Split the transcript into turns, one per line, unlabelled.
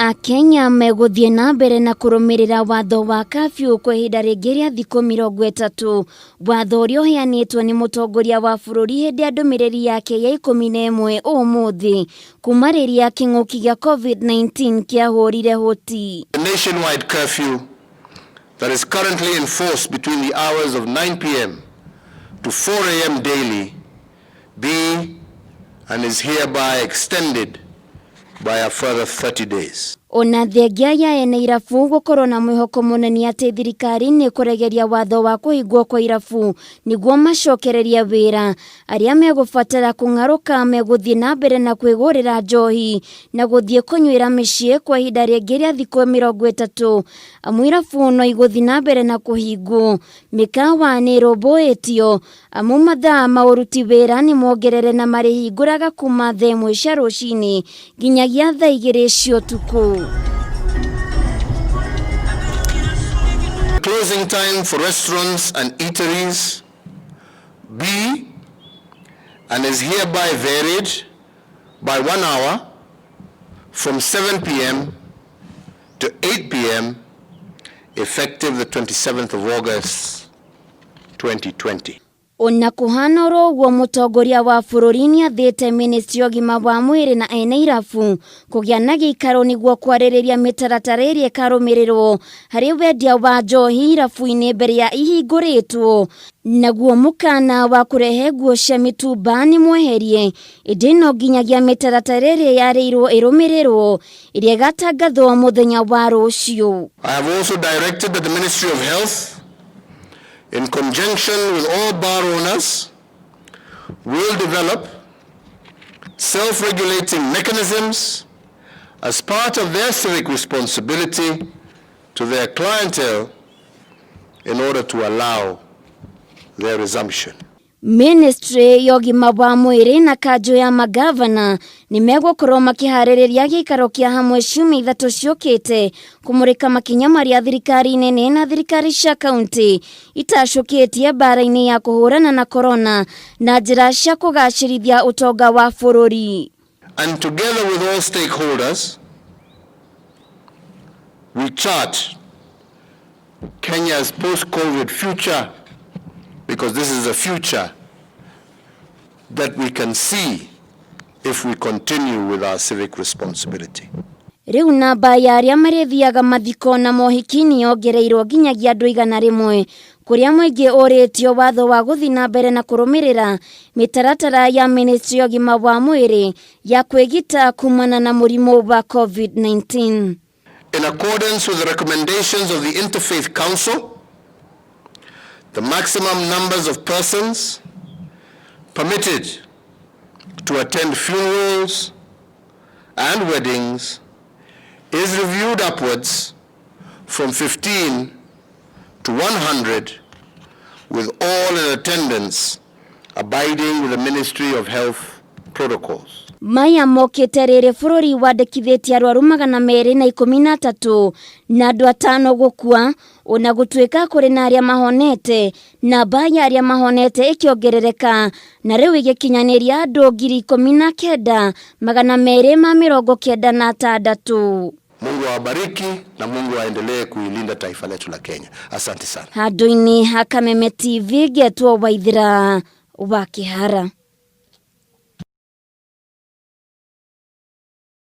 Akenya megũthiĩ nambere na kũrũmĩrĩra watho wa curfew kwa ihinda rĩngĩ rĩa thikũ 30. Watho ũrĩa ũheanĩtwo nĩ mũtongoria wa bũrũri hĩndĩ ya ndũmĩrĩri yake ya 11 ũmũthĩ kuma rĩrĩa kĩng'ũki gĩa COVID-19 kĩahũrire hũti.
The nationwide curfew that is currently enforced between the hours of 9 p.m. to 4 a.m. daily be and is hereby extended by a further 30 days.
Ona thengia ya ene irabu gũkorwo na mwĩhoko mũnene atĩ thirikari nĩ kũregeria watho wa kũhingwo kwa irabu nĩguo macokereria wĩra arĩa megũbatara kũng'arũka megũthiĩ na mbere na kwĩgũrĩra njohi na gũthiĩ kũnyuĩra mĩciĩ kwa ihinda rĩngĩ rĩa thikũ 30. Amu irabu no igũthiĩ na mbere na kũhingwo, mĩkawa nĩ ĩrũmbũĩtio, amu mathaa ma ũruti wĩra nĩ mongerere na marĩhingũraga kuma thaa 1 cia rũcinĩ nginyagia thaa 2 cia ũtukũ.
Closing time for restaurants and eateries be and is hereby varied by 1 hour from 7 p.m. to 8 p.m. effective the 27th of August 2020.
Ona kuhana ũguo mũtongoria wa bũrũri nĩ athĩte ministry ũgima wa mwĩrĩ na ene irabu kũgĩa na gĩikaro nĩguo kwarĩrĩria mĩtaratara ĩrĩa ĩkarũmĩrĩrwo harĩ wendia wa njohi irabu-inĩ mbere ya ihingũrĩtwo. Naguo Mukaana wa kũrehe nguo cia mĩtumba nĩ mweherie, ĩndĩ no nginyagia mĩtaratara ĩrĩa yarĩirwo ĩrũmĩrĩrwo ĩrĩa ĩgatangathwo mũthenya wa rũciũ.
I have also directed that the Ministry of Health, in conjunction with all bar owners, will develop self-regulating mechanisms as part of their civic responsibility to their clientele in order to allow their resumption.
Ministry ya ũgima wa mwĩrĩ na kanjũ ya magavana nĩ megũkorwo makĩharĩrĩria gĩikaro kĩa hamwe ciumia 3 ciũkĩte kũmũrĩka makinya marĩa thirikari nene na thirikari cia kaunti itacũkĩtie mbara-inĩ ya kũhũrana na corona na njĩra cia kũgacĩrithia ũtonga wa bũrũri.
And together with all stakeholders, we chart Kenya's post-COVID future, because this is a future that we can see if we continue with our civic responsibility.
Rĩu namba ya aria marĩthiaga mathiko na mohiki niwongereirwo nginyagia andu igana rimwe, kũrĩa mũingĩ ũrĩtio watho wa gũthiĩ na mbere na kũrũmĩrĩra mĩtaratara ya ministry ya ũgima wa mwĩrĩ ya kwĩgita kumana na mũrimũ wa COVID-19.
In accordance with the recommendations of the Interfaith Council, the maximum numbers of persons permitted to attend funerals and weddings is reviewed upwards from 15 to 100, with all in attendance abiding with the Ministry of Health protocols.
Maya mokĩte rĩrĩ bũrũri wandikithitie arwaru 213 na andu atano gũkua, ona gũtuĩka kũrĩ na aria mahonete, namba ya aria mahonete ĩkĩongerereka na rĩu ĩgĩkinyanĩria andu 19,296.
Mungu awabariki na Mungu aendelee kuilinda taifa letu la Kenya. Asante sana.
Handũ-inĩ ha Kameme TV getwo Waithira wa Kĩhara.